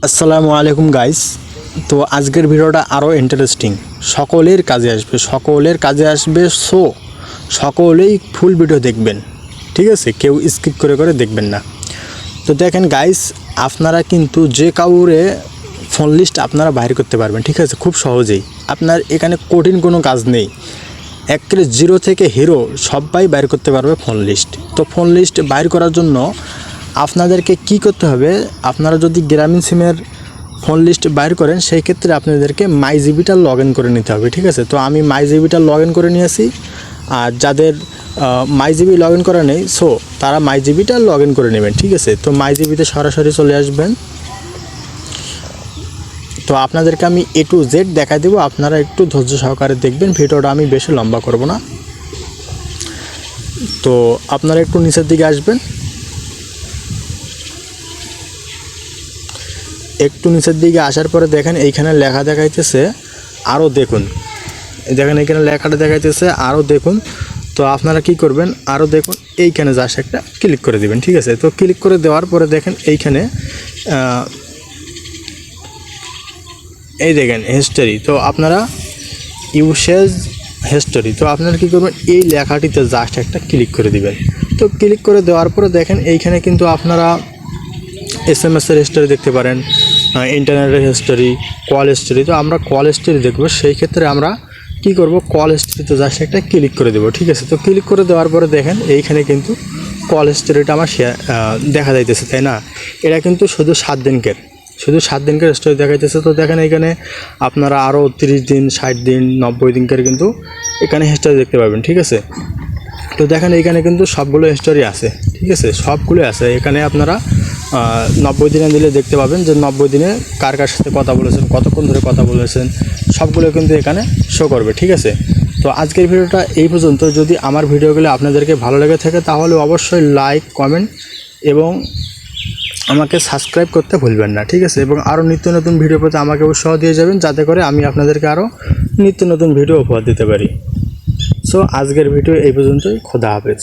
আসসালামু আলাইকুম গাইস। তো আজকের ভিডিওটা আরও ইন্টারেস্টিং, সকলের কাজে আসবে। সো সকলেই ফুল ভিডিও দেখবেন, ঠিক আছে? কেউ স্কিপ করে দেখবেন না। তো দেখেন গাইস, আপনারা কিন্তু যে কাউরে ফোন লিস্ট আপনারা বাইর করতে পারবেন, ঠিক আছে? খুব সহজেই। আপনার এখানে কঠিন কোনো কাজ নেই। একেবারে জিরো থেকে হিরো সবাই বাইর করতে পারবে ফোন লিস্ট। তো ফোন লিস্ট বাইর করার জন্য আপনাদেরকে কি করতে হবে? আপনারা যদি গ্রামীণ সিমের ফোন লিস্ট বাইর করেন, সেই ক্ষেত্রে আপনাদেরকে মাই জিবিটা লগ ইন করে নিতে হবে, ঠিক আছে? তো আমি মাই জিবিটা লগ ইন করে নিয়েছি। আর যাদের মাই জিবি লগ ইন করা নেই, সো তারা মাই জিবিটা লগ ইন করে নেবেন, ঠিক আছে? তো মাই জিবিতে সরাসরি চলে আসবেন। তো আপনাদেরকে আমি A to Z দেখাই দেবো, আপনারা একটু ধৈর্য সহকারে দেখবেন। ভিডিওটা আমি বেশি লম্বা করব না। তো আপনারা একটু নিচের দিকে আসবেন, একটু নিচের দিকে আসার পরে দেখেন এইখানে লেখা দেখাইতেছে আরও দেখুন। দেখেন এইখানে লেখাটা দেখাইতেছে আরও দেখুন। তো আপনারা কি করবেন? আরও দেখুন, এইখানে জাস্ট একটা ক্লিক করে দিবেন, ঠিক আছে? তো ক্লিক করে দেওয়ার পরে দেখেন এইখানে এই দেখেন হিস্টোরি। তো আপনারা ইউসেজ হিস্টোরি, তো আপনারা কী করবেন? এই লেখাটিতে জাস্ট একটা ক্লিক করে দিবেন। তো ক্লিক করে দেওয়ার পরে দেখেন এইখানে কিন্তু আপনারা SMS-এর হিস্টোরি দেখতে পারেন, ইন্টারনেটের হিস্টোরি, কল হিস্টোরি। তো আমরা কল হিস্টোরি দেখব, সেই ক্ষেত্রে আমরা কি করব? কল হিস্টোরিতে জাস্ট একটা ক্লিক করে দেবো, ঠিক আছে? তো ক্লিক করে দেওয়ার পরে দেখেন এইখানে কিন্তু কল হিস্টোরিটা আমার দেখা যাইতেছে, তাই না? এটা কিন্তু শুধু 7 দিনকার হিস্টোরি দেখাইতেছে। তো দেখেন এইখানে আপনারা আরও 30 দিন, 60 দিন, 90 দিনকার কিন্তু এখানে হিস্টোরি দেখতে পাবেন, ঠিক আছে? তো দেখেন এইখানে কিন্তু সবগুলো হিস্টোরি আছে, ঠিক আছে? সবগুলো আছে এখানে। আপনারা 90 দিনে দিলে দেখতে পাবেন যে 90 দিনে কার সাথে কথা বলেছেন, কতক্ষণ ধরে কথা বলেছেন, সবগুলো কিন্তু এখানে শো করবে, ঠিক আছে? তো আজকের ভিডিওটা এই পর্যন্ত। যদি আমার ভিডিওগুলো আপনাদেরকে ভালো লেগে থাকে তাহলে অবশ্যই লাইক, কমেন্ট এবং আমাকে সাবস্ক্রাইব করতে ভুলবেন না, ঠিক আছে? এবং আরও নিত্য নতুন ভিডিও পেতে আমাকে উৎসাহ দিয়ে যাবেন, যাতে করে আমি আপনাদেরকে আরও নিত্য নতুন ভিডিও উপহার দিতে পারি। সো আজকের ভিডিও এই পর্যন্তই। খোদা হাফেজ।